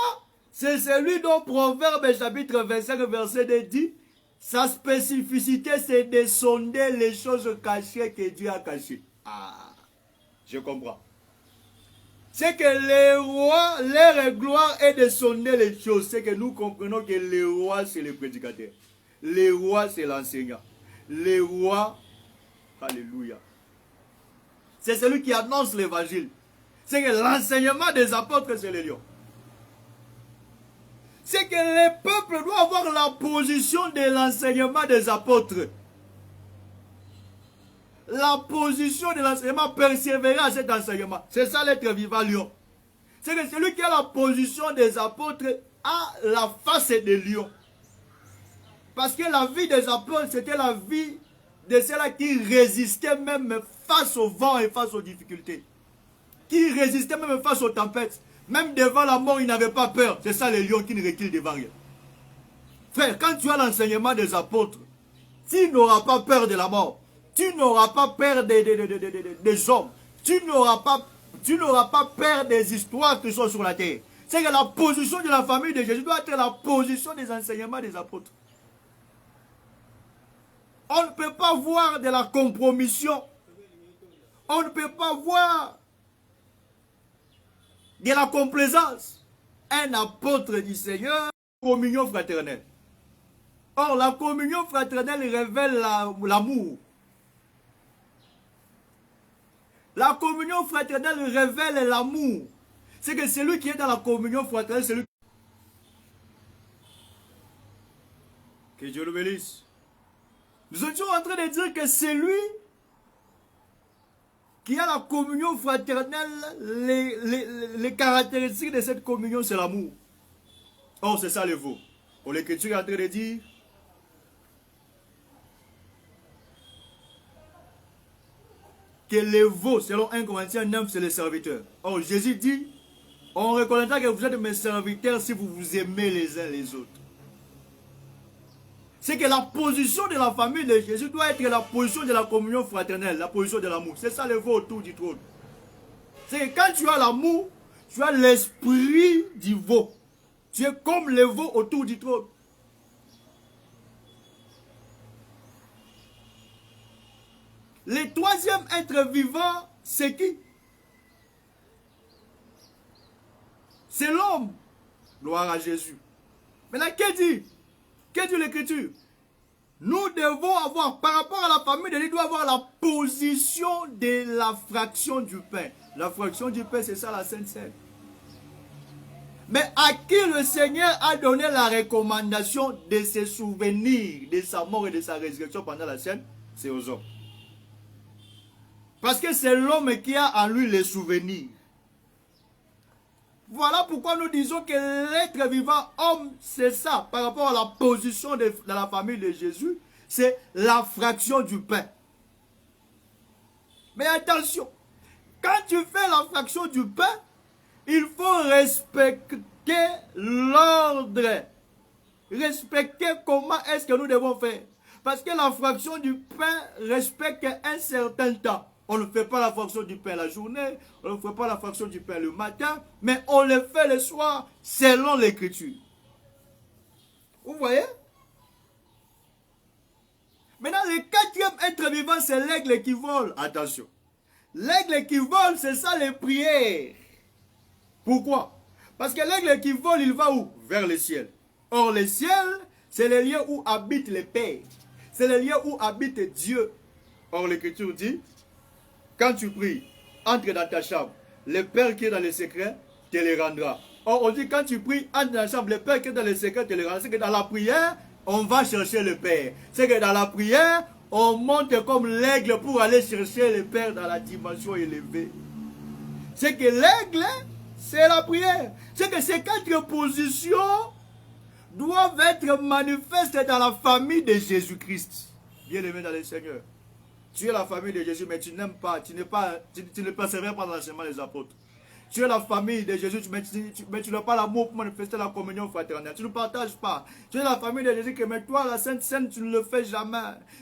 c'est celui dont Proverbe chapitre 25, verset 2 dit, sa spécificité, c'est de sonder les choses cachées que Dieu a cachées. Ah, je comprends. C'est que les rois, leur gloire est de sonder les choses. C'est que nous comprenons que les rois, c'est le prédicateur. Les rois, c'est l'enseignant. Les rois, alléluia. C'est celui qui annonce l'évangile. C'est que l'enseignement des apôtres, c'est le lion. C'est que les peuples doivent avoir la position de l'enseignement des apôtres. La position de l'enseignement, persévérer à cet enseignement. C'est ça l'être vivant lion. C'est que celui qui a la position des apôtres a la face des lions. Parce que la vie des apôtres, c'était la vie de ceux-là qui résistaient même face au vent et face aux difficultés. Qui résistaient même face aux tempêtes. Même devant la mort, ils n'avaient pas peur. C'est ça les lions qui ne reculent devant rien. Frère, quand tu as l'enseignement des apôtres, tu n'auras pas peur de la mort. Tu n'auras pas peur des hommes. Tu n'auras pas peur des histoires qui sont sur la terre. C'est que la position de la famille de Jésus doit être la position des enseignements des apôtres. On ne peut pas voir de la compromission. On ne peut pas voir de la complaisance. Un apôtre du Seigneur, communion fraternelle. Or, la communion fraternelle révèle l'amour. La communion fraternelle révèle l'amour. C'est que celui qui est dans la communion fraternelle, c'est celui... Que Dieu le bénisse. Nous étions en train de dire que c'est lui qui a la communion fraternelle, les caractéristiques de cette communion, c'est l'amour. Or, c'est ça le veau. Or, l'Écriture est en train de dire que le veau, selon 1 Corinthiens 9, c'est le serviteur. Or, Jésus dit, on reconnaîtra que vous êtes mes serviteurs si vous vous aimez les uns les autres. C'est que la position de la famille de Jésus doit être la position de la communion fraternelle, la position de l'amour. C'est ça le veau autour du trône. C'est que quand tu as l'amour, tu as l'esprit du veau. Tu es comme le veau autour du trône. Le troisième être vivant, c'est qui? C'est l'homme. Gloire à Jésus. Maintenant, que dit l'Écriture? Nous devons avoir, par rapport à la famille de Dieu, nous devons avoir la position de la fraction du pain. La fraction du pain, c'est ça la Sainte Seine. Mais à qui le Seigneur a donné la recommandation de se souvenir de sa mort et de sa résurrection pendant la scène? C'est aux hommes. Parce que c'est l'homme qui a en lui les souvenirs. Voilà pourquoi nous disons que l'être vivant homme, c'est ça, par rapport à la position de la famille de Jésus, c'est la fraction du pain. Mais attention, quand tu fais la fraction du pain, il faut respecter l'ordre. Respecter comment est-ce que nous devons faire. Parce que la fraction du pain respecte un certain temps. On ne fait pas la fraction du pain la journée, on ne fait pas la fraction du pain le matin, mais on le fait le soir selon l'Écriture. Vous voyez? Maintenant, le quatrième être vivant, c'est l'aigle qui vole. Attention. L'aigle qui vole, c'est ça les prières. Pourquoi? Parce que l'aigle qui vole, il va où? Vers le ciel. Or, le ciel, c'est le lieu où habite le Père. C'est le lieu où habite Dieu. Or, l'Écriture dit, quand tu pries, entre dans ta chambre. Le Père qui est dans le secret te le rendra. Or, on dit quand tu pries, entre dans la chambre. Le Père qui est dans le secret te le rendra. C'est que dans la prière, on va chercher le Père. C'est que dans la prière, on monte comme l'aigle pour aller chercher le Père dans la dimension élevée. C'est que l'aigle, c'est la prière. C'est que ces quatre positions doivent être manifestes dans la famille de Jésus-Christ. Bien-aimé dans le Seigneur. Tu es la famille de Jésus, mais tu n'aimes pas, tu ne persévères pas dans l'enseignement des apôtres. Tu es la famille de Jésus, mais tu n'as pas l'amour pour manifester la communion fraternelle. Tu ne partages pas. Tu es la famille de Jésus, mais toi, la Sainte Seine, tu ne le fais jamais.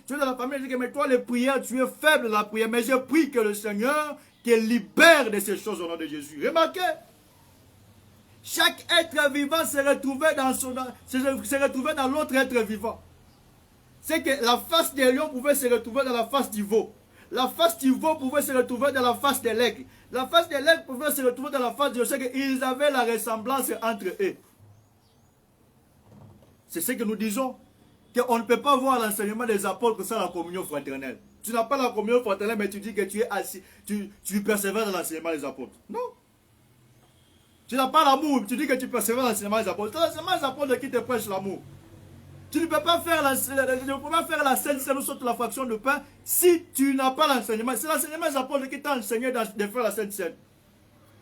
Tu es dans la famille de Jésus, mais toi, les prières, tu es faible dans la prière. Mais je prie que le Seigneur te libère de ces choses au nom de Jésus. Remarquez, chaque être vivant se retrouvait dans l'autre être vivant. C'est que la face des lions pouvait se retrouver dans la face du veau. La face du veau pouvait se retrouver dans la face de l'aigle. La face de l'aigle pouvait se retrouver dans la face de Dieu. C'est qu'ils avaient la ressemblance entre eux. C'est ce que nous disons. Qu'on ne peut pas voir l'enseignement des apôtres sans la communion fraternelle. Tu n'as pas la communion fraternelle, mais tu dis que tu es assis. Tu persévères dans l'enseignement des apôtres. Non. Tu n'as pas l'amour, tu dis que tu persévères dans l'enseignement des apôtres. C'est l'enseignement des apôtres qui te prêche l'amour. Tu ne peux pas faire la Sainte Seine ou saute la fraction de pain si tu n'as pas l'enseignement. C'est l'enseignement des apôtres qui t'a enseigné de faire la Sainte Seine.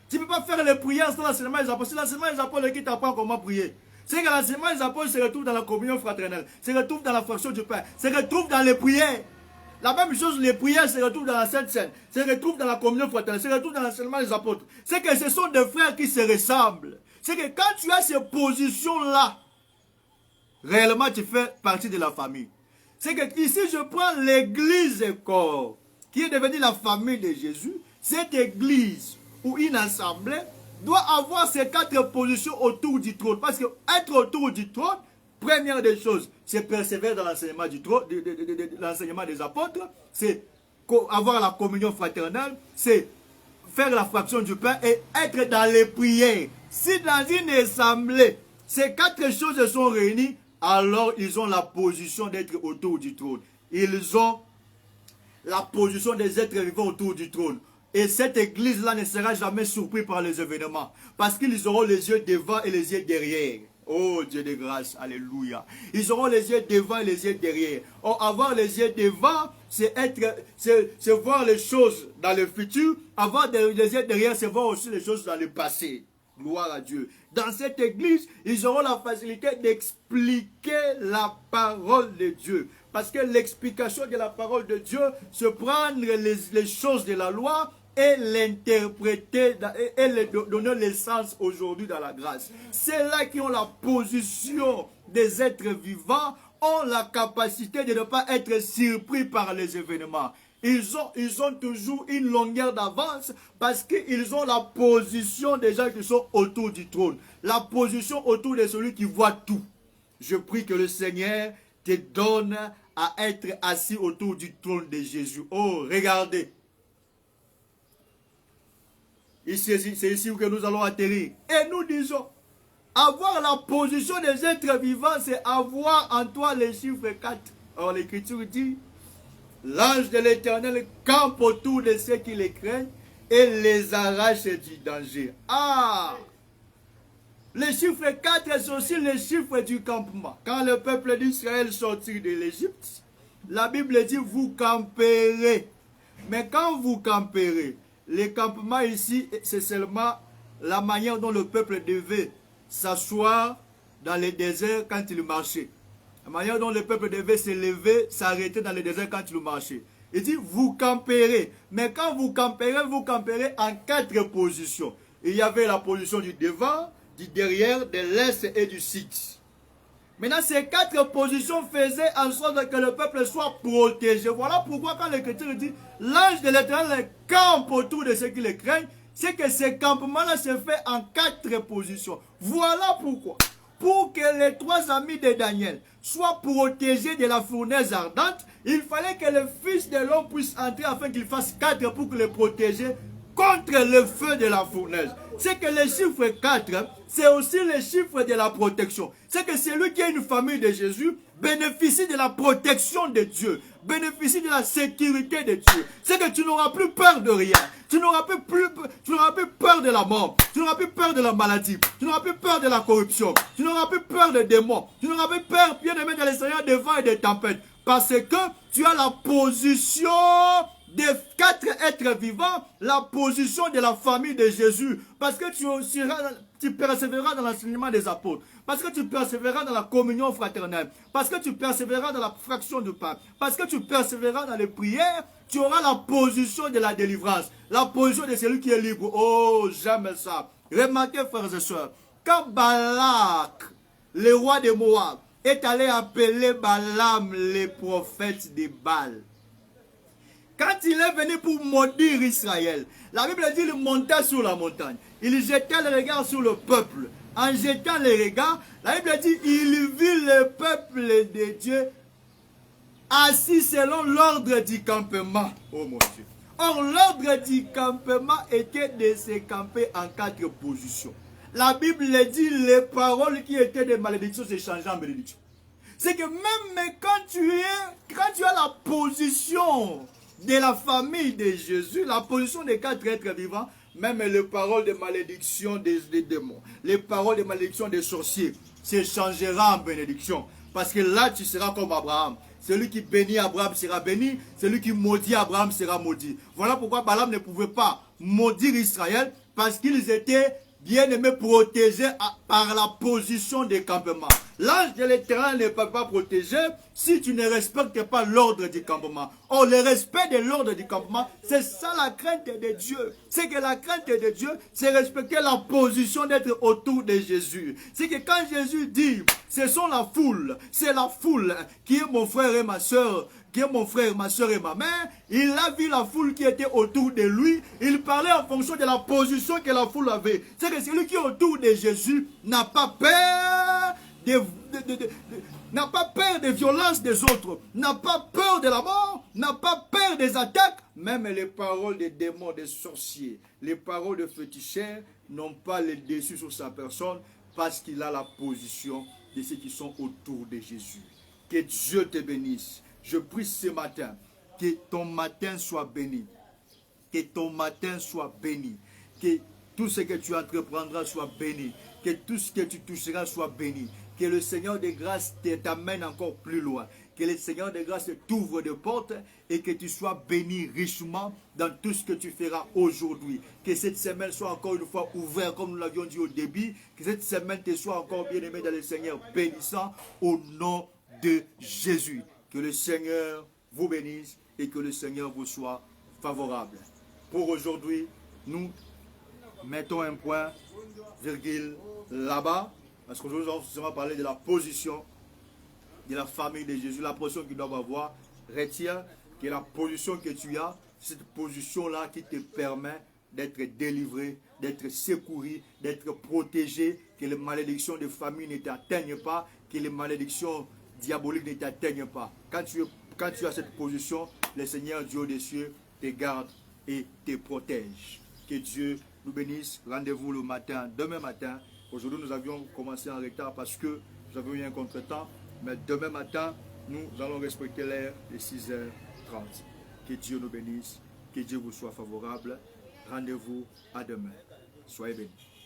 Tu ne peux pas faire les prières sans l'enseignement des apôtres. C'est l'enseignement des apôtres qui t'apprend comment prier. C'est que l'enseignement des apôtres se retrouve dans la communion fraternelle, se retrouve dans la fraction du pain, se retrouve dans les prières. La même chose, les prières se retrouvent dans la Sainte Seine, se retrouvent dans la communion fraternelle, se retrouvent dans l'enseignement des apôtres. C'est que ce sont des frères qui se ressemblent. C'est que quand tu as ces positions-là, réellement, tu fais partie de la famille. C'est que ici, je prends l'église corps, qui est devenue la famille de Jésus. Cette église ou une assemblée doit avoir ces quatre positions autour du trône. Parce que être autour du trône, première des choses, c'est persévérer dans l'enseignement du trône, l'enseignement des apôtres, c'est avoir la communion fraternelle, c'est faire la fraction du pain et être dans les prières. Si dans une assemblée, ces quatre choses sont réunies, alors ils ont la position d'être autour du trône. Ils ont la position des êtres vivants autour du trône. Et cette église-là ne sera jamais surprise par les événements. Parce qu'ils auront les yeux devant et les yeux derrière. Oh Dieu de grâce, alléluia. Ils auront les yeux devant et les yeux derrière. Or, avoir les yeux devant, c'est voir les choses dans le futur. Avoir les yeux derrière, c'est voir aussi les choses dans le passé. Gloire à Dieu. Dans cette église, ils auront la facilité d'expliquer la parole de Dieu. Parce que l'explication de la parole de Dieu, c'est prendre les choses de la loi et l'interpréter et donner l'essence aujourd'hui dans la grâce. C'est là qui ont la position des êtres vivants ont la capacité de ne pas être surpris par les événements. Ils ont toujours une longueur d'avance parce qu'ils ont la position des gens qui sont autour du trône. La position autour de celui qui voit tout. Je prie que le Seigneur te donne à être assis autour du trône de Jésus. Oh, regardez. C'est ici que nous allons atterrir. Et nous disons, avoir la position des êtres vivants, c'est avoir en toi les chiffres 4. Or, l'Écriture dit, l'ange de l'Éternel campe autour de ceux qui les craignent et les arrache du danger. Ah! Le chiffre 4 c'est aussi le chiffre du campement. Quand le peuple d'Israël sortit de l'Égypte, la Bible dit vous camperez. Mais quand vous camperez, le campement ici, c'est seulement la manière dont le peuple devait s'asseoir dans le désert quand il marchait. La manière dont le peuple devait se lever, s'arrêter dans le désert quand il marchait. Il dit vous camperez. Mais quand vous camperez en 4 positions. Il y avait la position du devant, du derrière, de l'est et du sud. Maintenant, ces 4 positions faisaient en sorte que le peuple soit protégé. Voilà pourquoi quand l'Écriture dit l'ange de l'Éternel campe autour de ceux qui le craignent, c'est que ce campement-là se fait en 4 positions. Voilà pourquoi. Pour que les 3 amis de Daniel soient protégés de la fournaise ardente, il fallait que le Fils de l'homme puisse entrer afin qu'il fasse 4 pour les protéger contre le feu de la fournaise. C'est que le chiffre 4, c'est aussi le chiffre de la protection. C'est que celui qui a une famille de Jésus bénéficie de la protection de Dieu, bénéficie de la sécurité de Dieu. C'est que tu n'auras plus peur de rien. Tu n'auras plus peur de la mort. Tu n'auras plus peur de la maladie. Tu n'auras plus peur de la corruption. Tu n'auras plus peur des démons. Tu n'auras plus peur, bien aimé, dans les seigneurs des vents et des tempêtes. Parce que tu as la position des 4 êtres vivants, la position de la famille de Jésus. Parce que tu persévéreras dans l'enseignement des apôtres. Parce que tu persévéreras dans la communion fraternelle. Parce que tu persévéreras dans la fraction du pain. Parce que tu persévéreras dans les prières. Tu auras la position de la délivrance. La position de celui qui est libre. Oh, j'aime ça. Remarquez, frères et sœurs. Quand Balak, le roi de Moab, est allé appeler Balaam, les prophètes de Baal. Quand il est venu pour maudire Israël, la Bible dit qu'il monta sur la montagne. Il jeta le regard sur le peuple. En jetant le regard, la Bible dit il vit le peuple de Dieu assis selon l'ordre du campement. Oh mon Dieu. Or, l'ordre du campement était de se camper en 4 positions. La Bible dit les paroles qui étaient des malédictions se changeaient en bénédictions. C'est que même quand tu as la position de la famille de Jésus, la position des 4 êtres vivants, même les paroles de malédiction des démons, les paroles de malédiction des sorciers, se changera en bénédiction. Parce que là, tu seras comme Abraham. Celui qui bénit Abraham sera béni, celui qui maudit Abraham sera maudit. Voilà pourquoi Balaam ne pouvait pas maudire Israël, parce qu'ils étaient bien aimés, protégés par la position des campements. L'ange de l'Éternel ne peut pas protéger si tu ne respectes pas l'ordre du campement. Or, le respect de l'ordre du campement, c'est ça la crainte de Dieu. C'est que la crainte de Dieu, c'est respecter la position d'être autour de Jésus. C'est que quand Jésus dit, ce sont la foule, c'est la foule qui est mon frère et ma soeur, qui est mon frère, ma soeur et ma mère, il a vu la foule qui était autour de lui, il parlait en fonction de la position que la foule avait. C'est que celui qui est autour de Jésus n'a pas peur n'a pas peur des violences des autres, n'a pas peur de la mort, n'a pas peur des attaques. Même les paroles des démons, des sorciers, les paroles de féticheurs n'ont pas le dessus sur sa personne parce qu'il a la position de ceux qui sont autour de Jésus. Que Dieu te bénisse. Je prie ce matin que ton matin soit béni. Que ton matin soit béni. Que tout ce que tu entreprendras soit béni. Que tout ce que tu toucheras soit béni. Que le Seigneur de grâce t'amène encore plus loin. Que le Seigneur de grâce t'ouvre des portes et que tu sois béni richement dans tout ce que tu feras aujourd'hui. Que cette semaine soit encore une fois ouverte comme nous l'avions dit au début. Que cette semaine te soit encore bien aimé dans le Seigneur bénissant au nom de Jésus. Que le Seigneur vous bénisse et que le Seigneur vous soit favorable. Pour aujourd'hui, nous mettons un point, virgule, là-bas. Parce qu'aujourd'hui, nous allons parler de la position de la famille de Jésus, la position qu'ils doivent avoir. Retiens que la position que tu as, cette position-là qui te permet d'être délivré, d'être secouru, d'être protégé, que les malédictions de famille ne t'atteignent pas, que les malédictions diaboliques ne t'atteignent pas. Quand tu as cette position, le Seigneur Dieu des cieux te garde et te protège. Que Dieu nous bénisse. Rendez-vous le matin, demain matin. Aujourd'hui, nous avions commencé en retard parce que nous avions eu un contretemps. Mais demain matin, nous allons respecter l'heure de 6h30. Que Dieu nous bénisse. Que Dieu vous soit favorable. Rendez-vous à demain. Soyez bénis.